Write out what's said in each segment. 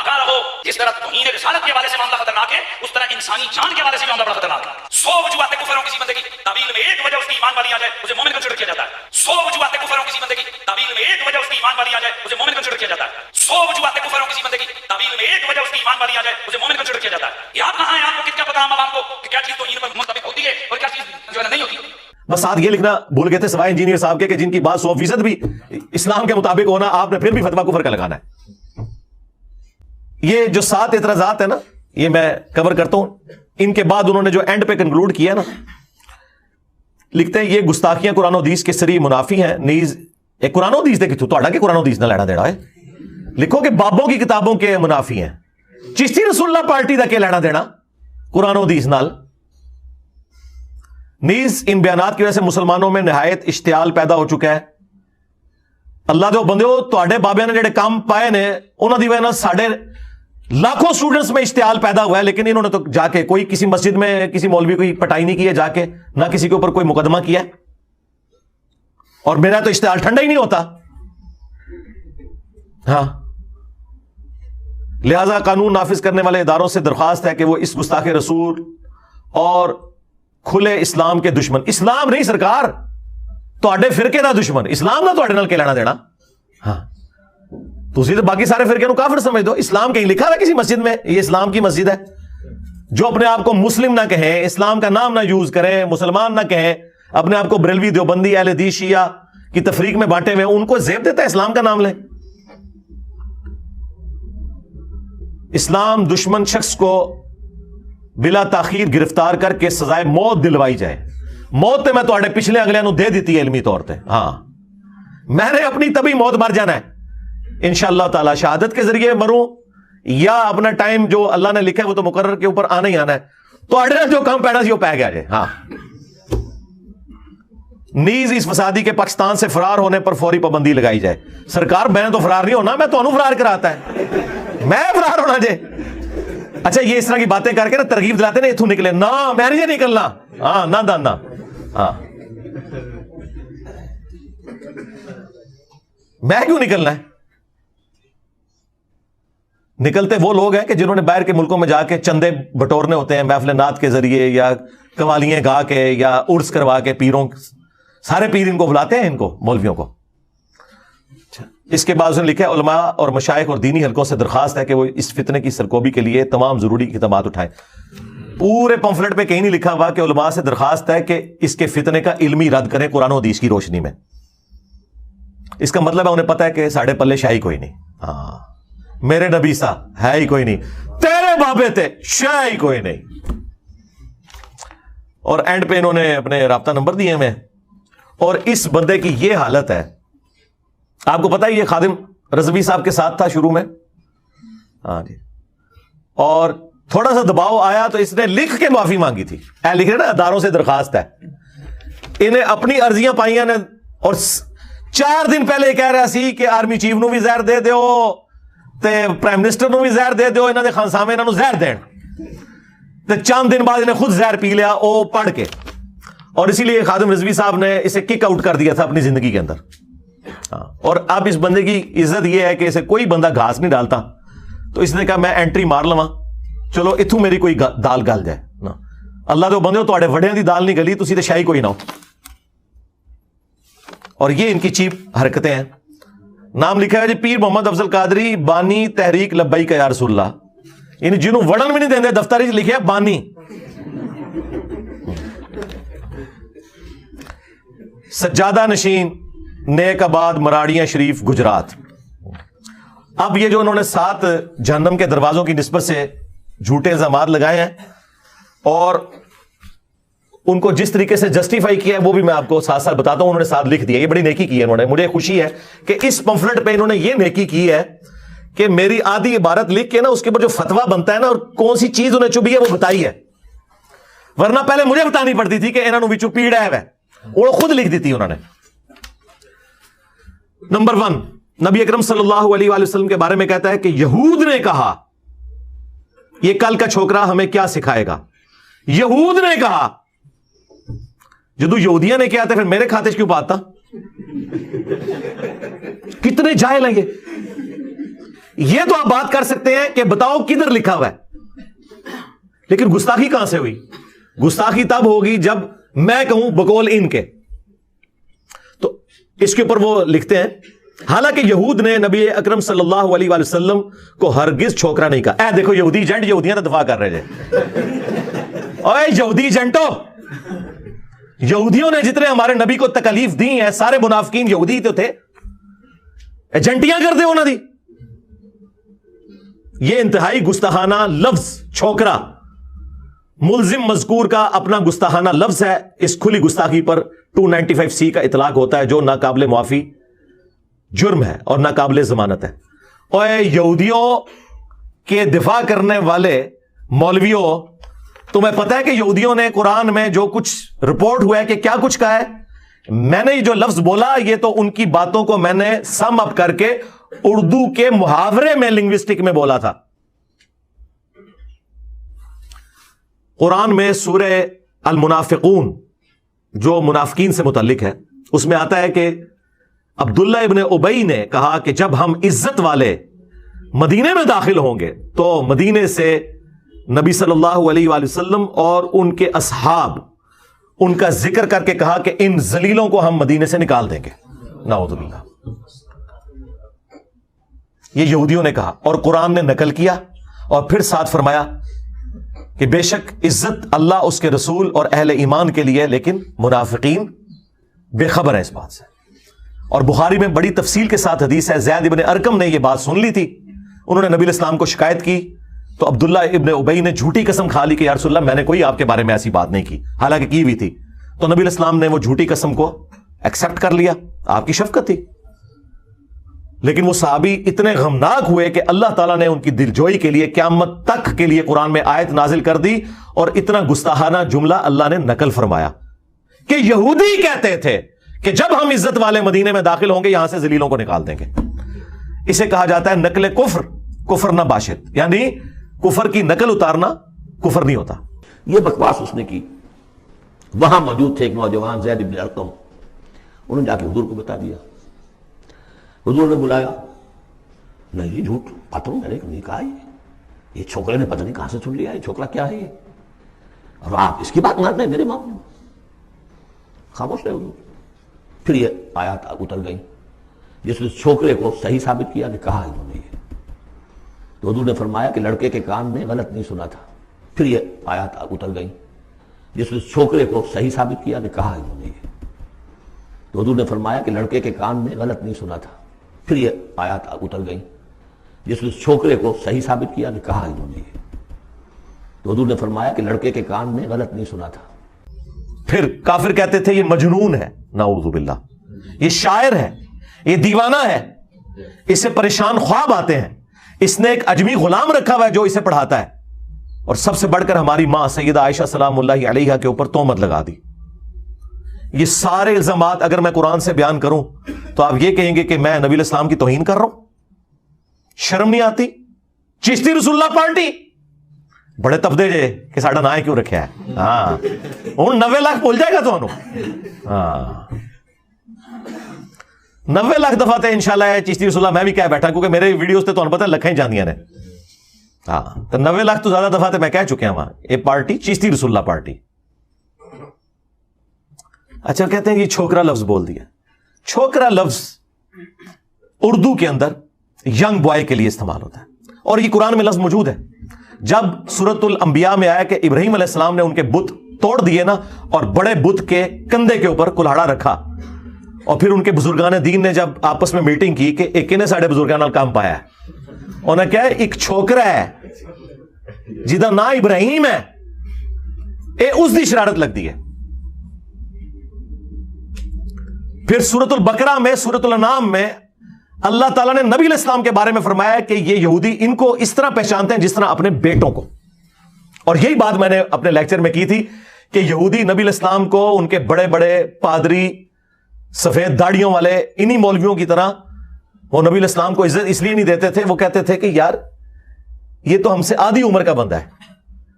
آگاہ رہو، جس طرح توہین رسالت کے حوالے سے معاملہ خطرناک ہے، اس طرح انسانی جان کے حوالے سے معاملہ بڑا خطرناک ہے۔ 100 وجوہات کفر کسی بندے کی تعویل میں ایک وجہ اس کی ایمان والی آ جائے، اسے مومن کنسیڈر کیا جاتا ہے۔ 100 وجوہات کفر کسی بندے کی تعویل میں ایک وجہ اس کی ایمان والی آ جائے، اسے مومن کنسیڈر کیا جاتا ہے۔ 100 وجوہات کفر کسی بندے کی تعویل میں ایک وجہ اس کی ایمان والی آ جائے، اسے مومن کنسیڈر کیا جاتا ہے۔ یہ آپ کہاں ہیں؟ آپ کو کیا پتا عوام کو کہ کیا چیز توہین پر منطبق ہوتی ہے اور کیا چیز جو ہے نہیں ہوتی؟ بس ساتھ یہ لکھنا بھول گئے تھے سوائے انجینئر صاحب کے کہ جن کی بات 100% بھی اسلام کے مطابق ہونا، آپ نے پھر بھی فتویٰ کفر کا لگانا ہے۔ یہ جو 7 اعتراضات ہیں نا، یہ میں کور کرتا ہوں۔ ان کے بعد انہوں نے جو اینڈ پہ کنکلوڈ کیا نا، لکھتے ہیں یہ گستاخیاں قرآن و حدیث کے سری منافی ہیں، نیز ایک قرآن و حدیث دے کتوں تو کہ قرآن و حدیث نہ لینا دینا ہے، لکھو کہ بابوں کی کتابوں کے منافی ہیں۔ چشتی رسول اللہ پارٹی دا کہ لینا دینا قرآن و حدیث نال؟ نیز ان بیانات کی وجہ سے مسلمانوں میں نہایت اشتعال پیدا ہو چکا ہے۔ اللہ دے بندیو، تواڈے بابے نے جڑے کام پائے نے انہاں دی وجہ نال ساڈے لاکھوں سٹوڈنٹس میں اشتعال پیدا ہوا ہے، لیکن انہوں نے تو جا کے کوئی کسی مسجد میں کسی مولوی کوئی پٹائی نہیں کی ہے، جا کے نہ کسی کے اوپر کوئی مقدمہ کیا ہے، اور میرا تو اشتعال ٹھنڈا ہی نہیں ہوتا۔ ہاں، لہذا قانون نافذ کرنے والے اداروں سے درخواست ہے کہ وہ اس گستاخ رسول اور کھلے اسلام کے دشمن، اسلام نہیں سرکار، تواڈے فرقے دا دشمن اسلام دا تواڈے نال کی لینا دینا؟ ہاں، تسی تو باقی سارے فرقے نو کافر سمجھ دو۔ اسلام کہیں لکھا ہے کسی مسجد میں یہ اسلام کی مسجد ہے؟ جو اپنے آپ کو مسلم نہ کہیں، اسلام کا نام نہ یوز کریں، مسلمان نہ کہیں، اپنے آپ کو بریلوی، دیوبندی، اہل حدیث، شیعہ کی تفریق میں بانٹے ہوئے، ان کو زیب دیتا ہے اسلام کا نام لیں۔ اسلام دشمن شخص کو بلا تاخیر گرفتار کر کے سزائے موت دلوائی جائے۔ موت تے میں تواڈے پچھلے اگلے نو دے دیتی ہے علمی طور تے، ہاں میں نے اپنی تبھی موت مر جانا ہے انشاءاللہ تعالی، شہادت کے ذریعے مروں یا اپنا ٹائم جو اللہ نے لکھا ہے وہ تو مقرر کے اوپر آنا ہی آنا ہے۔ تواڈے جو کام پیڑا سی وہ پی گیا جائے۔ ہاں، نیز اس فسادی کے پاکستان سے فرار ہونے پر فوری پابندی لگائی جائے۔ سرکار میں نے تو فرار نہیں ہونا، میں تانوں فرار کراتا ہے، میں فرار ہونا جے؟ اچھا، یہ اس طرح کی باتیں کر کے نا ترغیب دلاتے نا اتوں نکلے، نہ میں نہیں نکلنا، ہاں نہ دانا، ہاں میں کیوں نکلنا ہے؟ نکلتے وہ لوگ ہیں کہ جنہوں نے باہر کے ملکوں میں جا کے چندے بٹورنے ہوتے ہیں محفل نعت کے ذریعے، یا قوالیاں گا کے، یا عرس کروا کے، پیروں سارے پیر ان کو بلاتے ہیں، ان کو مولویوں کو۔ اس کے بعد اس نے لکھا ہے علماء اور مشائخ اور دینی حلقوں سے درخواست ہے کہ وہ اس فتنے کی سرکوبی کے لیے تمام ضروری اقدامات اٹھائیں۔ پورے پمفلٹ پہ کہیں نہیں لکھا ہوا کہ علماء سے درخواست ہے کہ اس کے فتنے کا علمی رد کریں قرآن و حدیث کی روشنی میں۔ اس کا مطلب ہے انہیں پتہ ہے کہ ساڑھے پلے شاہی کوئی نہیں، ہاں میرے نبی سا ہے ہی کوئی نہیں، تیرے بابے تے شاہی کوئی نہیں۔ اور اینڈ پہ انہوں نے اپنے رابطہ نمبر دیے میں، اور اس بندے کی یہ حالت ہے، آپ کو پتا ہے یہ خادم رضوی صاحب کے ساتھ تھا شروع میں، ہاں جی، اور تھوڑا سا دباؤ آیا تو اس نے لکھ کے معافی مانگی تھی۔ لکھ رہے نا اداروں سے درخواست ہے، انہیں اپنی عرضیاں پائیاں نے، اور 4 دن پہلے کہہ رہا سی کہ آرمی چیف نو بھی زہر دے دیو تے پرائم منسٹر نو بھی زہر دے دیو، انہوں نے خانسامے انہوں زہر دین، تے چند دن بعد انہیں خود زہر پی لیا وہ پڑھ کے، اور اسی لیے خادم رضوی صاحب نے اسے کک آؤٹ کر دیا تھا اپنی زندگی کے اندر۔ اور اب اس بندے کی عزت یہ ہے کہ اسے کوئی بندہ گھاس نہیں ڈالتا، تو اس نے کہا میں انٹری مار لواں، چلو اتوں میری کوئی دال گل جائے نا۔ اللہ دے بندے تواڈے وڈیاں دی دال نہیں گلی، تسی تے شاہی کوئی نہ ہو۔ اور یہ ان کی چیپ حرکتیں ہیں۔ نام لکھا ہے جی پیر محمد افضل قادری بانی تحریک لبیک یا رسول اللہ، یعنی جنہوں وڑن بھی نہیں دیندے، دفتر لکھے ہے بانی۔ سجادہ نشین نیک آباد مراڑیاں شریف گجرات۔ اب یہ جو انہوں نے 7 جہنم کے دروازوں کی نسبت سے جھوٹے الزامات لگائے ہیں اور ان کو جس طریقے سے جسٹیفائی کیا ہے وہ بھی میں آپ کو ساتھ ساتھ بتاتا ہوں۔ انہوں نے ساتھ لکھ دیا، یہ بڑی نیکی کی ہے انہوں نے، مجھے خوشی ہے کہ اس پمفلٹ پہ انہوں نے یہ نیکی کی ہے کہ میری آدھی عبارت لکھ کے نا اس کے اوپر جو فتویٰ بنتا ہے نا اور کون سی چیز انہیں چبھی ہے وہ بتائی ہے، ورنہ پہلے مجھے بتانی پڑتی تھی کہ انہوں نے بھی پیڑا ہے، وہ خود لکھ دی تھی انہوں نے۔ نمبر 1، نبی اکرم صلی اللہ علیہ وآلہ وسلم کے بارے میں کہتا ہے کہ یہود نے کہا، یہ کل کا چھوکرا ہمیں کیا سکھائے گا؟ یہود نے کہا، جدو یہودیاں نے کیا تھا پھر میرے کھاتے کیوں پاتا؟ کتنے جاہل ہیں یہ تو آپ بات کر سکتے ہیں کہ بتاؤ کدھر لکھا ہوا ہے، لیکن گستاخی کہاں سے ہوئی؟ گستاخی تب ہوگی جب میں کہوں بقول ان کے. تو اس کے اوپر وہ لکھتے ہیں حالانکہ یہود نے نبی اکرم صلی اللہ علیہ وآلہ وسلم کو ہرگز چھوکرا نہیں کہا. اے دیکھو یہودی ایجنٹ یہودیاں تو دفاع کر رہے تھے. اوے یہودی ایجنٹو، یہودیوں نے جتنے ہمارے نبی کو تکلیف دی ہیں سارے منافقین یہودی تو تھے، ایجنٹیاں کر دے انہوں نے. یہ انتہائی گستاخانہ لفظ چھوکرا ملزم مذکور کا اپنا گستاخانہ لفظ ہے. اس کھلی گستاخی پر 295C کا اطلاق ہوتا ہے جو ناقابل معافی جرم ہے اور ناقابل ضمانت ہے. اور یہودیوں کے دفاع کرنے والے مولویوں، تمہیں پتہ ہے کہ یہودیوں نے قرآن میں جو کچھ رپورٹ ہوا ہے کہ کیا کچھ کہا ہے؟ میں نے جو لفظ بولا یہ تو ان کی باتوں کو میں نے سم اپ کر کے اردو کے محاورے میں لنگوسٹک میں بولا تھا. قرآن میں سورہ المنافقون جو منافقین سے متعلق ہے اس میں آتا ہے کہ عبداللہ ابن ابی نے کہا کہ جب ہم عزت والے مدینے میں داخل ہوں گے تو مدینے سے نبی صلی اللہ علیہ وآلہ وسلم اور ان کے اصحاب ان کا ذکر کر کے کہا کہ ان ذلیلوں کو ہم مدینے سے نکال دیں گے. نعوذ باللہ. یہ یہودیوں نے کہا اور قرآن نے نقل کیا اور پھر ساتھ فرمایا کہ بے شک عزت اللہ اس کے رسول اور اہل ایمان کے لیے، لیکن منافقین بے خبر ہیں اس بات سے. اور بخاری میں بڑی تفصیل کے ساتھ حدیث ہے، زید ابن ارقم نے یہ بات سن لی تھی، انہوں نے نبی علیہ السلام کو شکایت کی تو عبداللہ ابن ابی نے جھوٹی قسم کھا لی کہ یا رسول اللہ میں نے کوئی آپ کے بارے میں ایسی بات نہیں کی، حالانکہ کی ہوئی تھی. تو نبی علیہ السلام نے وہ جھوٹی قسم کو ایکسپٹ کر لیا، آپ کی شفقت تھی. لیکن وہ صحابی اتنے غمناک ہوئے کہ اللہ تعالیٰ نے ان کی دلجوئی کے لیے قیامت تک کے لیے قرآن میں آیت نازل کر دی اور اتنا گستاخانہ جملہ اللہ نے نقل فرمایا کہ یہودی کہتے تھے کہ جب ہم عزت والے مدینے میں داخل ہوں گے یہاں سے ذلیلوں کو نکال دیں گے. اسے کہا جاتا ہے نقل کفر، کفر نہ باشد، یعنی کفر کی نقل اتارنا کفر نہیں ہوتا. یہ بکواس اس نے کی. وہاں موجود تھے ایک نوجوان زید بن ارقم، انہوں نے جا کے حضور کو بتا دیا. حضور نے بلایا، نہیں یہ جھوٹ پتہ میں نے نہیں کہا، یہ چھوکرے نے پتہ نہیں کہاں سے سن لیا، یہ چھوکرا کیا ہے یہ، اور آپ اس کی بات مانتے ہیں میرے معاملے میں؟ خاموش رہے حضور. پھر یہ آیات اتر گئیں جس نے چھوکرے کو صحیح ثابت کیا کہ کہا انہوں نے یہ. تو حضور نے فرمایا کہ لڑکے کے کان میں غلط نہیں سنا تھا. پھر یہ آیات اتر گئیں جس نے چھوکرے کو صحیح ثابت کیا کہ کہا انہوں نے یہ. تو حضور نے فرمایا کہ لڑکے کے کان میں غلط نہیں سنا تھا. پھر یہ آیات اتر گئیں جس نے چھوکرے کو صحیح ثابت کیا کہ کہا انہوں نے یہ. تو حضور نے فرمایا کہ لڑکے کے کان میں غلط نہیں سنا تھا. پھر کافر کہتے تھے یہ مجنون ہے، نعوذ باللہ، یہ شاعر ہے، یہ دیوانہ ہے، اس سے پریشان خواب آتے ہیں، اس نے ایک اجمی غلام رکھا ہوا ہے جو اسے پڑھاتا ہے. اور سب سے بڑھ کر ہماری ماں سیدہ عائشہ سلام اللہ علیہا کے اوپر تہمت لگا دی. یہ سارے الزامات اگر میں قرآن سے بیان کروں تو آپ یہ کہیں گے کہ میں نبی علیہ السلام کی توہین کر رہا ہوں. شرم نہیں آتی؟ چشتی رسول اللہ پارٹی بڑے تبدے جے کہ ساڑھا نہ کیوں رکھا ہے. ہاں ہوں 90 لاکھ بول جائے گا تو ہاں 90 لاکھ دفعہ تے انشاءاللہ ہے چشتی رسول اللہ میں بھی کہہ بیٹھا کیونکہ میرے ویڈیوز تے تو پتہ لکھیں جاندیاں نے. ہاں تو 90 لاکھ تو زیادہ دفعہ تے میں کہہ چکے ہیں وہاں یہ پارٹی چشتی رسول اللہ پارٹی. اچھا کہتے ہیں یہ چھوکرا لفظ بول دیا. چھوکرا لفظ اردو کے اندر ینگ بوائے کے لیے استعمال ہوتا ہے اور یہ قرآن میں لفظ موجود ہے. جب سورۃ الانبیاء میں آیا کہ ابراہیم علیہ السلام نے ان کے بت توڑ دیے نا اور بڑے بت کے کندھے کے اوپر کلہاڑا رکھا اور پھر ان کے بزرگان دین نے جب آپس میں میٹنگ کی کہ ایک نے ساڑھے بزرگان نال کام پایا ہے، انہوں نے کہا ایک چھوکرا ہے جدا نا ابراہیم ہے، اے اس دی شرارت لگ دی ہے. پھر سورۃ البقرہ میں سورۃ الانعام میں اللہ تعالیٰ نے نبی علیہ السلام کے بارے میں فرمایا کہ یہ یہودی ان کو اس طرح پہچانتے ہیں جس طرح اپنے بیٹوں کو. اور یہی بات میں نے اپنے لیکچر میں کی تھی کہ یہودی نبی علیہ السلام کو ان کے بڑے بڑے پادری سفید داڑیوں والے انہی مولویوں کی طرح وہ نبی علیہ السلام کو عزت اس لیے نہیں دیتے تھے. وہ کہتے تھے کہ یار یہ تو ہم سے آدھی عمر کا بندہ ہے،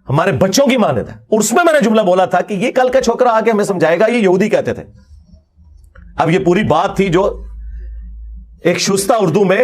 ہمارے بچوں کی مانند ہے. اور اس میں نے جملہ بولا تھا کہ یہ کل کا چھوکرا آ کے ہمیں سمجھائے گا، یہ یہودی کہتے تھے. اب یہ پوری بات تھی جو ایک شستہ اردو میں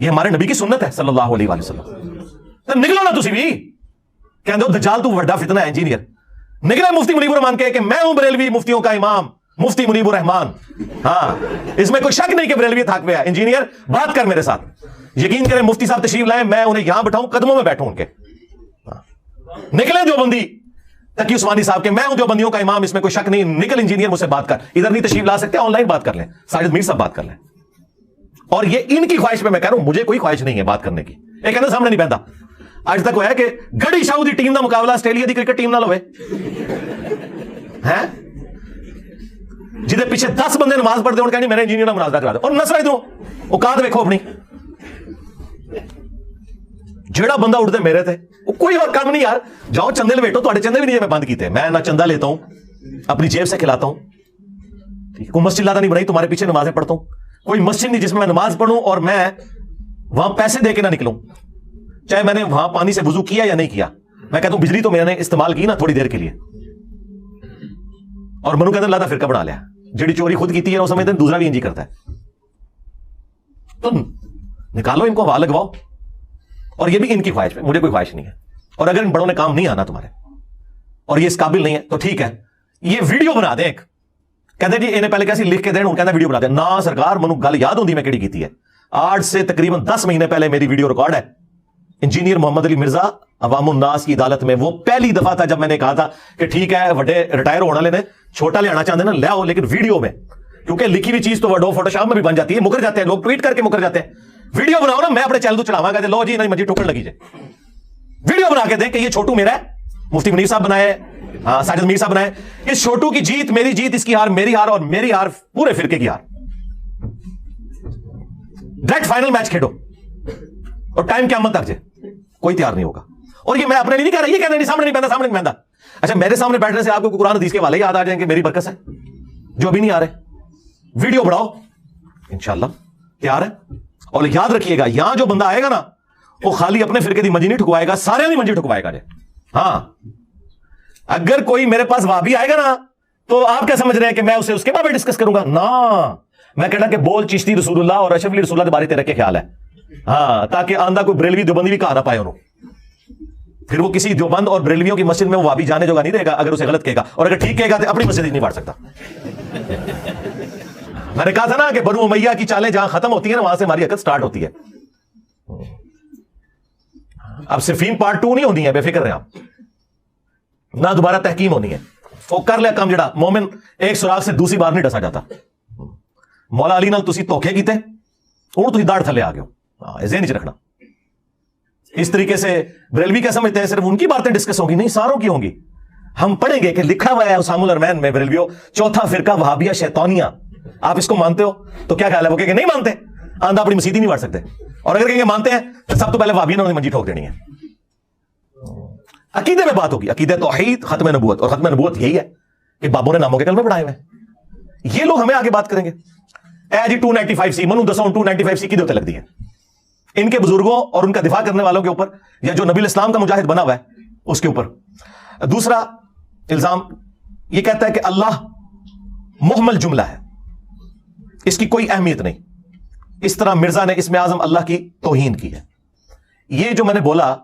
یہ ہمارے نبی کی سنت ہے صلی اللہ علیہ وسلم. تو نکلو نا تسی بھی, کہندے ہو دجال تو بڑا فتنہ ہے انجینئر. نکلے مفتی منیب الرحمان کہ میں ہوں بریلوی مفتیوں کا امام, مفتی منیب الرحمان. ہاں, اس میں کوئی شک نہیں کہ بریلوی تھک پہ ہے. انجینئر بات کر میرے ساتھ, یقین کریں مفتی صاحب تشریف لائیں, میں انہیں یہاں بٹھاؤں, قدموں میں بیٹھوں ان کے. نکلیں جو بندی تقی عثمانی صاحب کے, میں ہوں جو بندیوں کا امام, اس میں کوئی شک نہیں. نکل انجینئر مجھ سے بات کر, ادھر نہیں تشریف لا سکتے, آن لائن بات کر لیں, ساجد میر صاحب بات کر لیں. اور یہ ان کی خواہش پہ میں کہہ رہا ہوں, مجھے کوئی خواہش نہیں ہے بات کرنے کی. ایک کہنا سامنے نہیں بہتا اج تک وہ ہے کہ گڑی شاہو دی ٹیم دا مقابلہ آسٹریلیا دی کرکٹ ٹیم نال ہوئے ہیں, جہدے پیچھے 10 بندے نماز پڑھتے ہوں کہنی میرے انجینئر نال مناظرہ کرا دے, اور نسل ادھروں اوقات ویکھو اپنی. جیڑا بندہ اٹھتے میرے تھے, وہ کوئی اور کام نہیں یار, جاؤ چندے لویٹو, تھوڑے چندے بھی نہیں میں بند کیتے, میں نہ چندہ لیتا ہوں, اپنی جیب سے کھلاتا ہوں. کوئی مسجد لاتا نہیں بنائی, تمہارے پیچھے نمازیں پڑھتا ہوں. کوئی مسجد نہیں جس میں نماز پڑھوں اور میں وہاں پیسے دے کے نہ نکلوں, چاہے میں نے وہاں پانی سے وضو کیا یا نہیں کیا. میں کہتا ہوں بجلی تو میں نے استعمال کی نا تھوڑی دیر کے لیے, اور منو کہتے ہیں اللہ فرقہ بنا لیا, جڑی چوری خود کیتی ہے وہ سمجھتے ہیں دوسرا بھی انجی کرتا ہے. تو نکالو ان کو, ہوا لگواؤ. اور یہ بھی ان کی خواہش پہ, مجھے کوئی خواہش نہیں ہے. اور اگر ان بڑوں نے کام نہیں آنا تمہارے اور یہ اس قابل نہیں ہے تو ٹھیک ہے, یہ ویڈیو بنا دیں ایک. کہتے جی انہیں پہلے کیسی لکھ کے دیں, ان کہتا ویڈیو بنا دیں. نا سرکار, منو گل یاد ہوندی میں کیڑی کیتی ہے. آج سے تقریباً 10 مہینے پہلے میری ویڈیو ریکارڈ ہے. انجینئر محمد علی مرزا عوام الناس کی عدالت میں, وہ پہلی دفعہ تھا جب میں نے کہا تھا کہ ٹھیک ہے وڈے ریٹائر ہونے والے نے چھوٹا لے آنا چاہتے ہیں نا لے آؤ, لیکن ویڈیو میں, کیونکہ لکھی ہوئی چیز تو وڈو فوٹو شاپ میں بھی بن جاتی ہے, مکر جاتے ہیں لوگ, ٹویٹ کر کے مکر جاتے ہیں. ویڈیو بناؤ نا, میں اپنے چینل تو چڑھاواں گا, لو جی نہیں مجھے ٹوکن لگی جائے. ویڈیو بنا کے دیں کہ یہ چھوٹو میرا ہے, مفتی منیر صاحب بنائے, ہاں ساجد میر صاحب بنائے. اس چھوٹو کی جیت میری جیت, اس کی ہار میری ہار, اور میری ہار پورے فرقے کی ہار. ڈائریکٹ فائنل میچ کھیلو اور ٹائم قیامت تک جائے, کوئی تیار نہیں ہوگا. اور یہ میں اپنے لیے نہیں کہہ رہا, یہ کہنا نہیں سامنے نہیں بہتا, سامنے نہیں بہتا. اچھا میرے سامنے بیٹھنے سے آپ کو قرآن حدیث کے والے یاد آ جائیں کہ میری برکت ہے, جو ابھی نہیں آ رہے. ویڈیو بڑھاؤ, انشاءاللہ تیار ہے. اور یاد رکھیے گا, یہاں جو بندہ آئے گا نا وہ خالی اپنے فرقے دی منجی نہیں ٹھکوائے گا, سارے دی منجی ٹھکوائے گا. ہاں اگر کوئی میرے پاس وہابی آئے گا نا تو آپ کیا سمجھ رہے ہیں کہ میں اسے اس کے بارے میں ڈسکس کروں گا؟ نا, میں کہنا کہ بول چشتی رسول اللہ اور اشرف علی رسول اللہ کے بارے تیرے کے خیال ہے, ہاں, تاکہ آندہ کوئی بریلوی دیوبندی بھی کہا نہ پائے انہوں. پھر وہ کسی دیوبند اور بریلویوں کی مسجد میں وہ وہابی جانے جو گا نہیں رہے گا اگر اسے غلط کہے گا, اور اگر ٹھیک کہے گا تو اپنی مسجد ہی نہیں بانٹ سکتا. میں نے کہا تھا نا کہ بنو امیہ کی چالیں جہاں ختم ہوتی ہیں نا وہاں سے ہماری حرکت سٹارٹ ہوتی ہے. اب صرفین پارٹ 2 نہیں ہونی ہے, بے فکر رہے آپ, نہ دوبارہ تحکیم ہونی ہے. وہ کر لیا کام جڑا مومن ایک سراغ سے دوسری بار نہیں ڈسا جاتا. مولا علی نال تسی دھوکے کیتے, ہن تسی داڑھ تھلے آ گئے ہو, ذہن وچ رکھنا. اس طریقے سے بریلوی کیا سمجھتے ہیں صرف ان کی باتیں ڈسکس ہوں گی؟ نہیں, ساروں کی ہوں گی. ہم پڑھیں گے کہ لکھا ہوا ہے اسام الارمین میں بریلویوں, چوتھا فرقہ وہابیہ شیطانیہ. آپ اس کو مانتے ہو تو کیا خیال ہے؟ وہ کہ نہیں مانتے, آندہ اپنی مسیح نہیں بانٹ سکتے. اور اگر کہیں گے مانتے ہیں تو سب تو پہلے وہابیوں نے انہیں منجی ٹھوک دینی ہے. عقیدے میں بات ہوگی, عقیدہ توحید, ختم نبوت. اور ختم نبوت یہی ہے کہ بابوں نے ناموں کے کلمے پڑھائے ہوئے. یہ لوگ ہمیں آگے بات کریں گے. اے جی 295C منو دسو 295C کی دیوتے لگ دی ہے ان کے بزرگوں اور ان کا دفاع کرنے والوں کے اوپر, یا جو نبی الاسلام کا مجاہد بنا ہوا ہے اس کے اوپر. دوسرا الزام یہ کہتا ہے کہ اللہ محمل جملہ ہے, اس کی کوئی اہمیت نہیں. اس طرح مرزا نے اسم اعظم اللہ کی توہین کی ہے. یہ جو میں نے بولا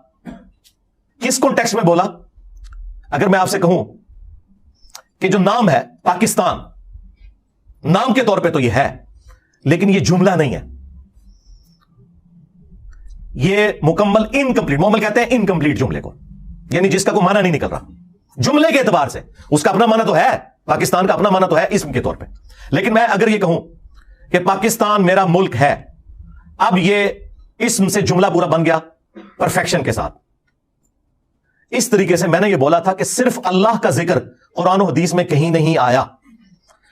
کس کانٹیکسٹ میں بولا؟ اگر میں آپ سے کہوں کہ جو نام ہے پاکستان, نام کے طور پہ تو یہ ہے لیکن یہ جملہ نہیں ہے, یہ مکمل انکمپلیٹ, محمل کہتے ہیں انکمپلیٹ جملے کو, یعنی جس کا کوئی معنی نہیں نکل رہا. جملے کے اعتبار سے اس کا اپنا معنی تو ہے, پاکستان کا اپنا معنی تو ہے اسم کے طور پہ, لیکن میں اگر یہ کہوں کہ پاکستان میرا ملک ہے, اب یہ اسم سے جملہ پورا بن گیا پرفیکشن کے ساتھ. اس طریقے سے میں نے یہ بولا تھا کہ صرف اللہ کا ذکر قرآن و حدیث میں کہیں نہیں آیا,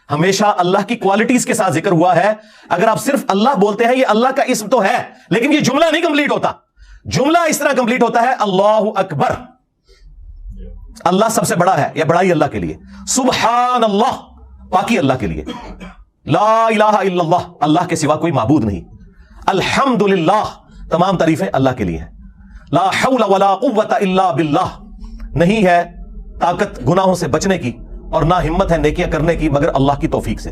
ہمیشہ اللہ کی کوالٹیز کے ساتھ ذکر ہوا ہے. اگر آپ صرف اللہ بولتے ہیں, یہ اللہ کا اسم تو ہے لیکن یہ جملہ نہیں کمپلیٹ ہوتا. جملہ اس طرح کمپلیٹ ہوتا ہے اللہ اکبر, اللہ سب سے بڑا ہے, یا بڑائی اللہ کے لیے. سبحان اللہ, پاکی اللہ کے لیے. لا الہ الا اللہ, اللہ کے سوا کوئی معبود نہیں. الحمدللہ, تمام تعریفیں اللہ کے لیے ہیں. لا حول ولا قوت الا باللہ, نہیں ہے طاقت گناہوں سے بچنے کی اور نہ ہمت ہے نیکیاں کرنے کی مگر اللہ کی توفیق سے.